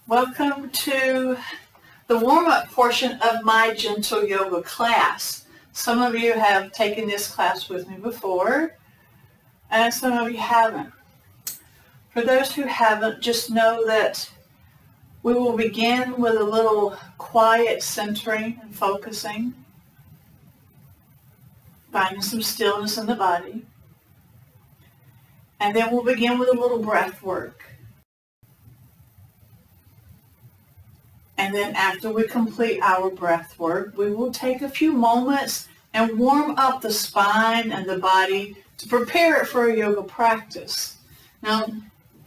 Welcome to the warm-up portion of my gentle yoga class. Some of you have taken this class with me before, and some of you haven't. For those who haven't, just know that we will begin with a little quiet centering and focusing, finding some stillness in the body. And then we'll begin with a little breath work. And then after we complete our breath work, we will take a few moments and warm up the spine and the body to prepare it for a yoga practice. Now,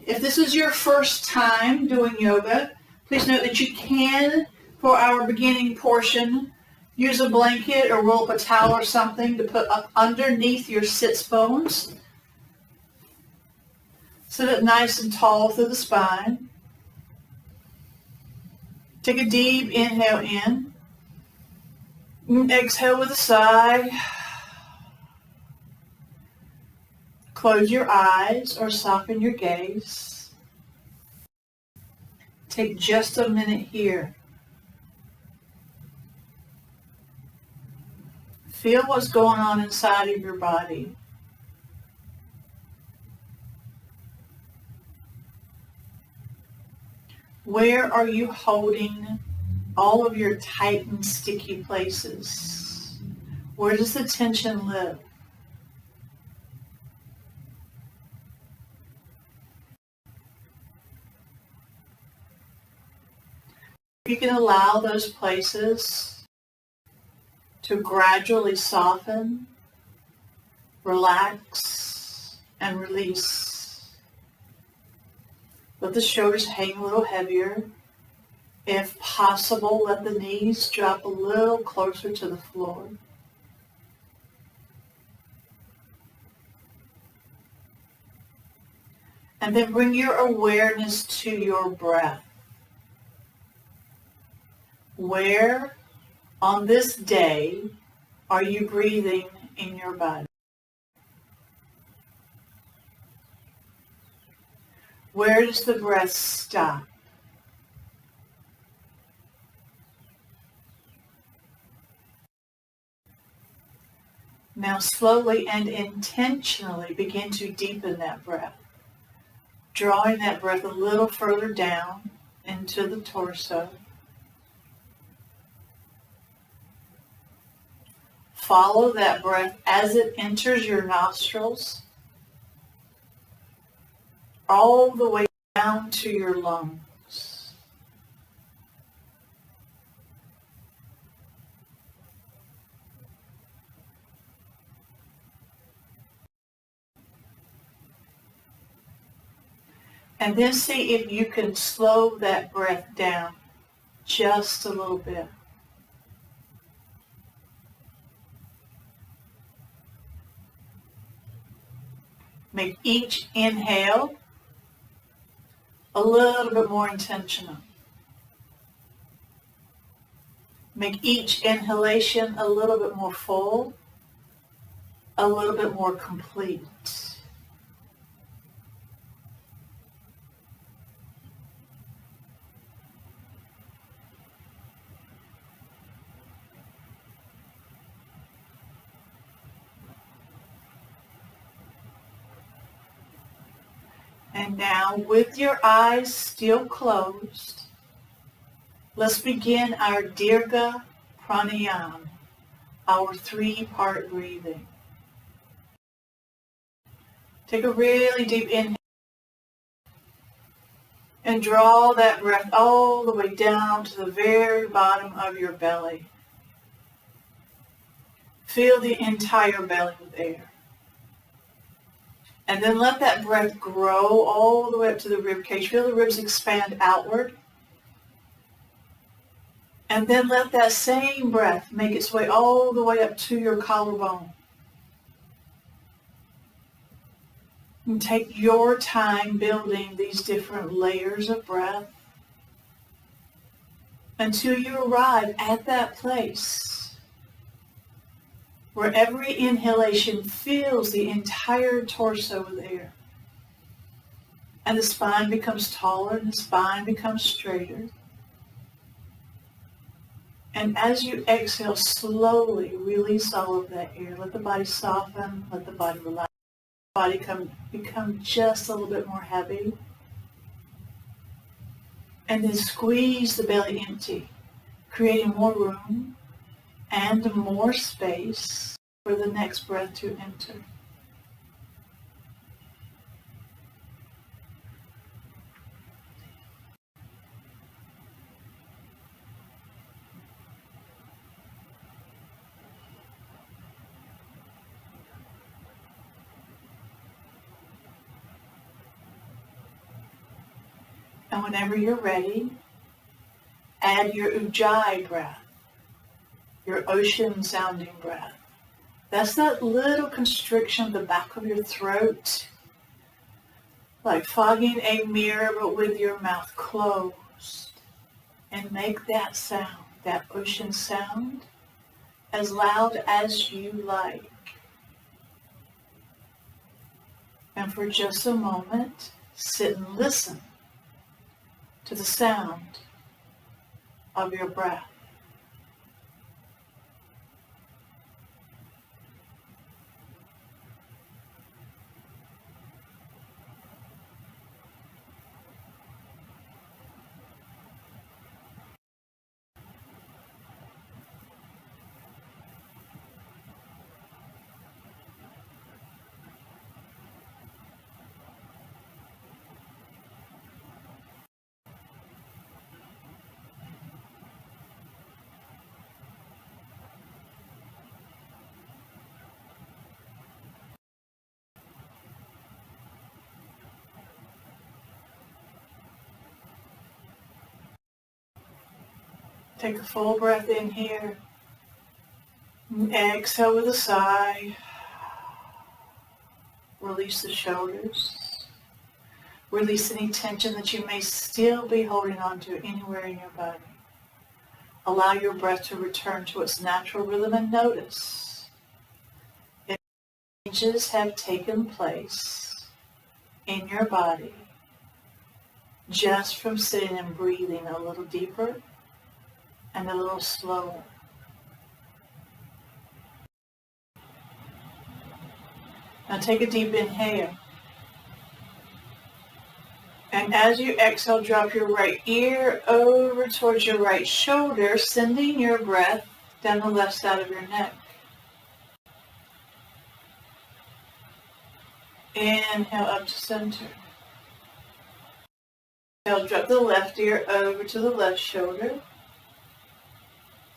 if this is your first time doing yoga, please note that you can, for our beginning portion, use a blanket or roll up a towel or something to put up underneath your sits bones. Sit up nice and tall through the spine. Take a deep inhale in. Exhale with a sigh. Close your eyes or soften your gaze. Take just a minute here. Feel what's going on inside of your body. Where are you holding all of your tight and sticky places? Where does the tension live? You can allow those places to gradually soften, relax, and release. Let the shoulders hang a little heavier. If possible, let the knees drop a little closer to the floor. And then bring your awareness to your breath. Where on this day are you breathing in your body? Where does the breath stop? Now slowly and intentionally begin to deepen that breath, drawing that breath a little further down into the torso. Follow that breath as it enters your nostrils, all the way down to your lungs. And then see if you can slow that breath down just a little bit. Make each inhale a little bit more intentional. Make each inhalation a little bit more full, a little bit more complete. And now, with your eyes still closed, let's begin our Dirga Pranayama, our 3-part breathing. Take a really deep inhale and draw that breath all the way down to the very bottom of your belly. Fill the entire belly with air. And then let that breath grow all the way up to the rib cage. Feel the ribs expand outward. And then let that same breath make its way all the way up to your collarbone. And take your time building these different layers of breath until you arrive at that place where every inhalation fills the entire torso with air. And the spine becomes taller and the spine becomes straighter. And as you exhale, slowly release all of that air. Let the body soften, let the body relax. Body become just a little bit more heavy. And then squeeze the belly empty, creating more room and more space for the next breath to enter. And whenever you're ready, add your Ujjayi breath, your ocean sounding breath. That's that little constriction of the back of your throat, like fogging a mirror but with your mouth closed. And make that sound, that ocean sound, as loud as you like. And for just a moment, sit and listen to the sound of your breath. Take a full breath in here. Exhale with a sigh. Release the shoulders. Release any tension that you may still be holding on to anywhere in your body. Allow your breath to return to its natural rhythm and notice if changes have taken place in your body just from sitting and breathing a little deeper and a little slower. Now take a deep inhale. And as you exhale, drop your right ear over towards your right shoulder, sending your breath down the left side of your neck. Inhale up to center. Exhale, drop the left ear over to the left shoulder.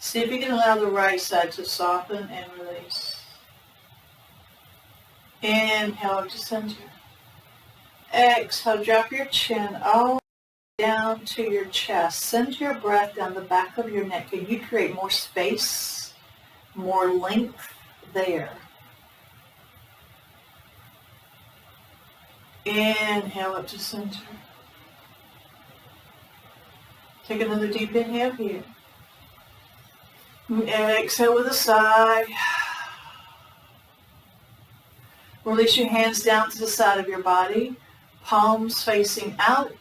See if you can allow the right side to soften and release. Inhale up to center. Exhale, drop your chin all down to your chest. Send your breath down the back of your neck. Can you create more space, more length there? Inhale up to center. Take another deep inhale here. Exhale with a sigh. Release your hands down to the side of your body, palms facing out.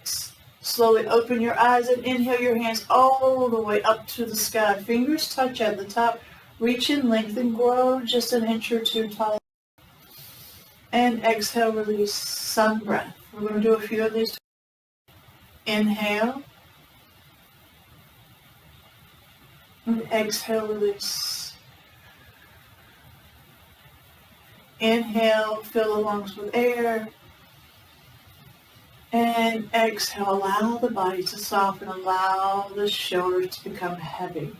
Slowly open your eyes and inhale your hands all the way up to the sky. Fingers touch at the top. Reach in, lengthen, grow just an inch or two tall. And exhale, release, sun breath. We're going to do a few of these. Inhale. And exhale, release. Inhale, fill the lungs with air. And exhale, allow the body to soften, allow the shoulders to become heavy.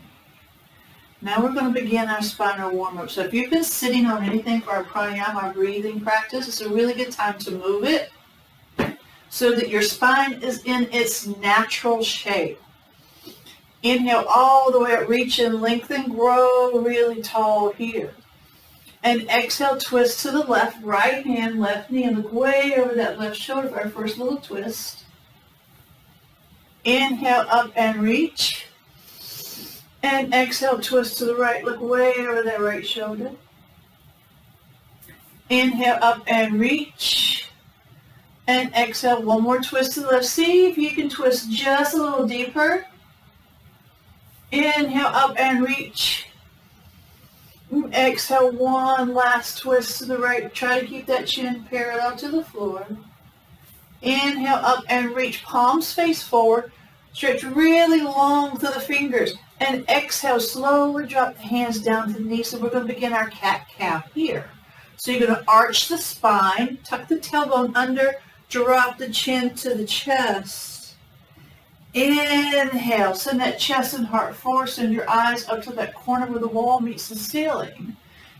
Now we're going to begin our spinal warm-up. So if you've been sitting on anything for our pranayama, our breathing practice, it's a really good time to move it so that your spine is in its natural shape. Inhale all the way up, reach and lengthen, grow really tall here. And exhale, twist to the left, right hand, left knee, and look way over that left shoulder for our first little twist. Inhale up and reach. And exhale, twist to the right, look way over that right shoulder. Inhale up and reach. And exhale, one more twist to the left. See if you can twist just a little deeper. Inhale up and reach. Exhale, one last twist to the right. Try to keep that chin parallel to the floor. Inhale up and reach, palms face forward. Stretch really long through the fingers. And exhale, slowly drop the hands down to the knees. So we're going to begin our cat-cow here. So you're going to arch the spine, tuck the tailbone under, drop the chin to the chest. Inhale, send that chest and heart forward. Send your eyes up to that corner where the wall meets the ceiling.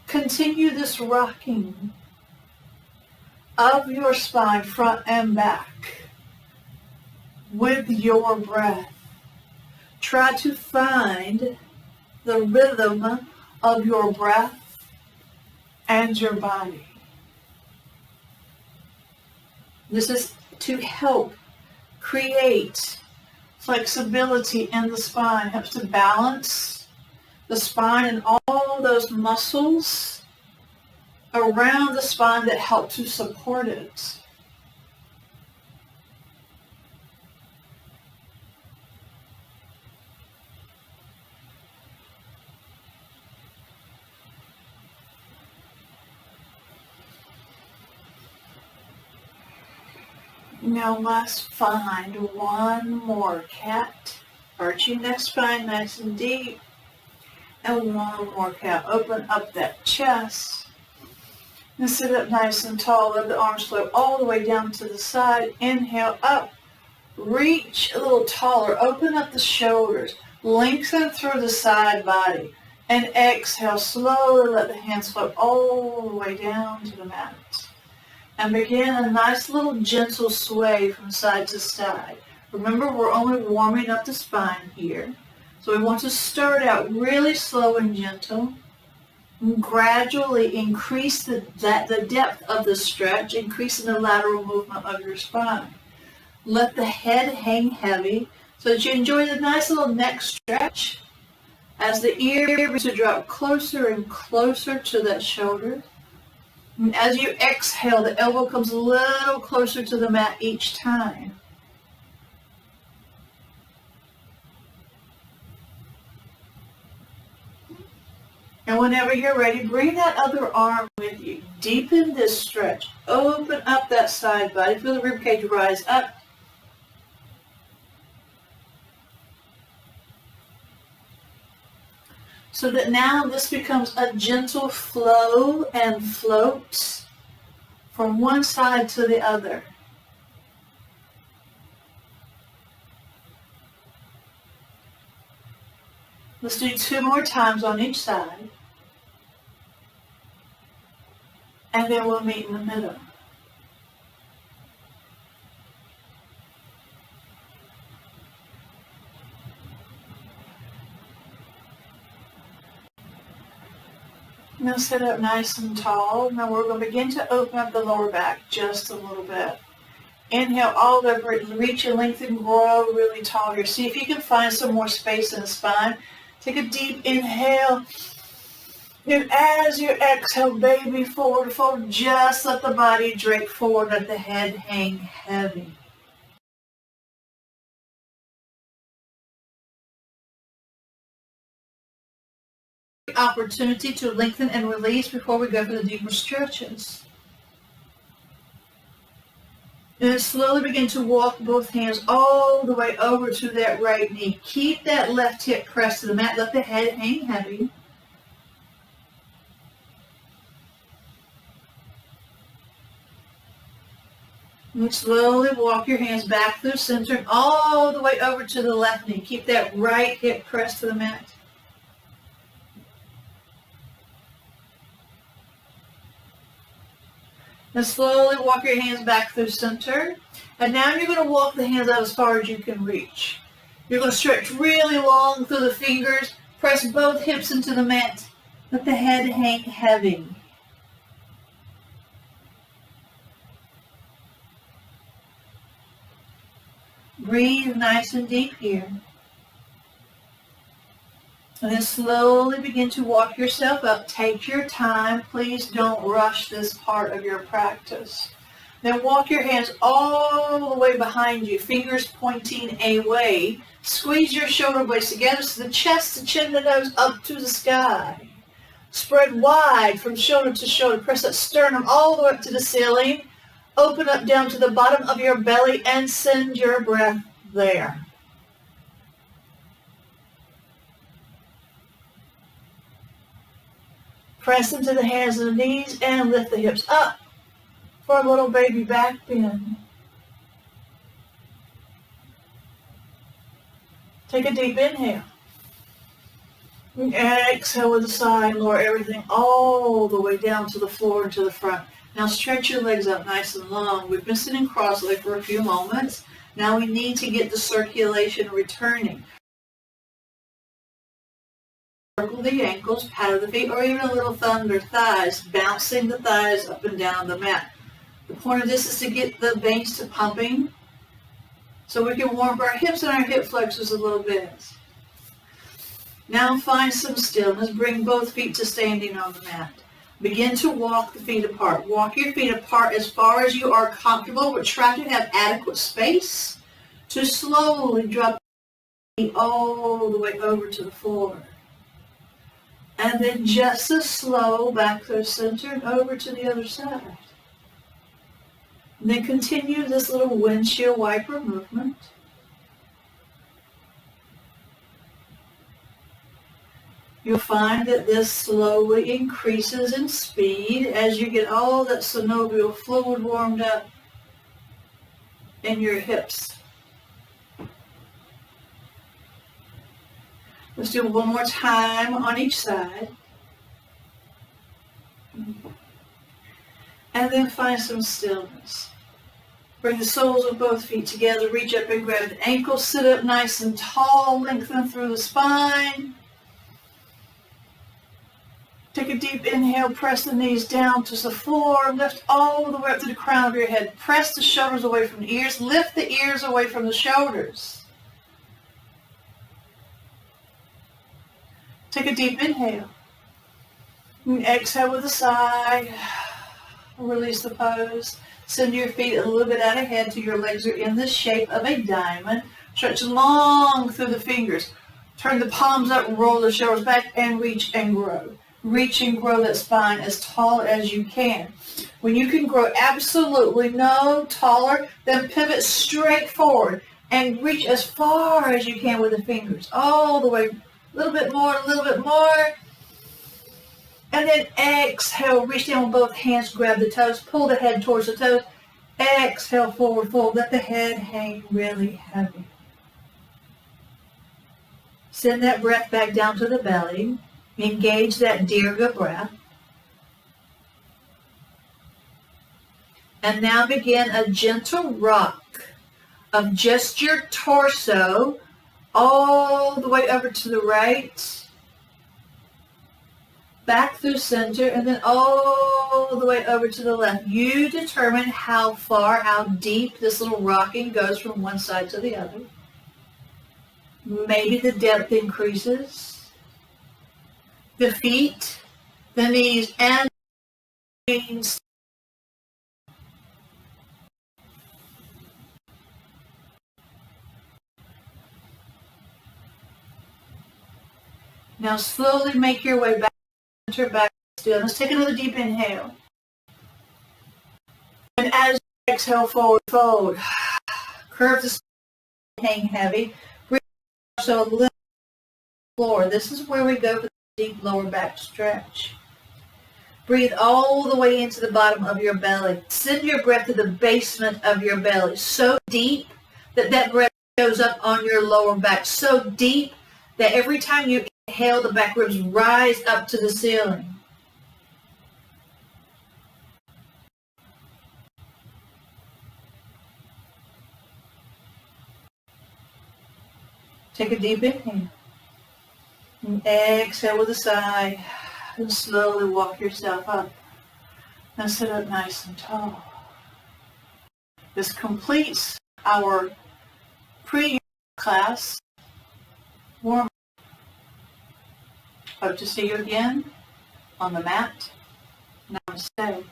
Continue this rocking of your spine, front and back, with your breath. Try to find the rhythm of your breath and your body. This is to help create flexibility in the spine, helps to balance the spine and all those muscles around the spine that help to support it. Now let's find one more cat. Arching that spine nice and deep. And one more cat. Open up that chest. And sit up nice and tall. Let the arms float all the way down to the side. Inhale up. Reach a little taller. Open up the shoulders. Lengthen through the side body. And exhale. Slowly let the hands float all the way down to the mat. And begin a nice little gentle sway from side to side. Remember, we're only warming up the spine here. So we want to start out really slow and gentle. And gradually increase the depth of the stretch, increasing the lateral movement of your spine. Let the head hang heavy so that you enjoy the nice little neck stretch as the ear begins to drop closer and closer to that shoulder. And as you exhale, the elbow comes a little closer to the mat each time. And whenever you're ready, bring that other arm with you. Deepen this stretch. Open up that side body. Feel the ribcage rise up. So that now this becomes a gentle flow and float from one side to the other. Let's do 2 more times on each side. And then we'll meet in the middle. Now sit up nice and tall. Now we're going to begin to open up the lower back just a little bit. Inhale all over it, reach and lengthen, grow really tall here. See if you can find some more space in the spine. Take a deep inhale. And as you exhale, baby forward fold, just let the body drape forward, let the head hang heavy. Opportunity to lengthen and release before we go for the deeper stretches. And then slowly begin to walk both hands all the way over to that right knee. Keep that left hip pressed to the mat. Let the head hang heavy. And slowly walk your hands back through center and all the way over to the left knee. Keep that right hip pressed to the mat. And slowly walk your hands back through center. And now you're going to walk the hands out as far as you can reach. You're going to stretch really long through the fingers. Press both hips into the mat. Let the head hang heavy. Breathe nice and deep here. And then slowly begin to walk yourself up. Take your time. Please don't rush this part of your practice. Then walk your hands all the way behind you, fingers pointing away. Squeeze your shoulder blades together so the chest, the chin, the nose up to the sky. Spread wide from shoulder to shoulder. Press that sternum all the way up to the ceiling. Open up down to the bottom of your belly and send your breath there. Press into the hands and the knees and lift the hips up for a little baby back bend. Take a deep inhale. And exhale with a sigh and lower everything all the way down to the floor and to the front. Now stretch your legs out nice and long. We've been sitting cross-legged for a few moments. Now we need to get the circulation returning. Circle the ankles, paddle the feet, or even a little thumb or thighs, bouncing the thighs up and down the mat. The point of this is to get the veins to pumping so we can warm up our hips and our hip flexors a little bit. Now find some stillness. Bring both feet to standing on the mat. Begin to walk the feet apart. Walk your feet apart as far as you are comfortable, but try to have adequate space to slowly drop the feet all the way over to the floor. And then just as slow back to the center and over to the other side. And then continue this little windshield wiper movement. You'll find that this slowly increases in speed as you get all that synovial fluid warmed up in your hips. Let's do it one more time on each side. And then find some stillness. Bring the soles of both feet together, reach up and grab the ankles, sit up nice and tall, lengthen through the spine. Take a deep inhale, press the knees down to the floor, lift all the way up to the crown of your head. Press the shoulders away from the ears, lift the ears away from the shoulders. Take a deep inhale. And exhale with a sigh. Release the pose. Send your feet a little bit out ahead till your legs are in the shape of a diamond. Stretch long through the fingers. Turn the palms up, roll the shoulders back, and reach and grow. Reach and grow that spine as tall as you can. When you can grow absolutely no taller, then pivot straight forward and reach as far as you can with the fingers. All the way, a little bit more, a little bit more. And then exhale, reach down with both hands, grab the toes, pull the head towards the toes. Exhale, forward fold, let the head hang really heavy. Send that breath back down to the belly. Engage that Dirga breath. And now begin a gentle rock of just your torso all the way over to the right, back through center, and then all the way over to the left. You determine how far, how deep this little rocking goes from one side to the other. Maybe the depth increases. The feet, the knees, and the knees. Now slowly make your way back, center, back to stillness. Take another deep inhale. And as you exhale, forward fold. Curve the spine, hang heavy. Breathe so a little floor. This is where we go for the deep lower back stretch. Breathe all the way into the bottom of your belly. Send your breath to the basement of your belly. So deep that that breath goes up on your lower back. So deep that every time you inhale, the back ribs rise up to the ceiling. Take a deep inhale. And exhale with a sigh. And slowly walk yourself up. And sit up nice and tall. This completes our pre-yoga class warm-up. Hope to see you again on the mat. Namaste.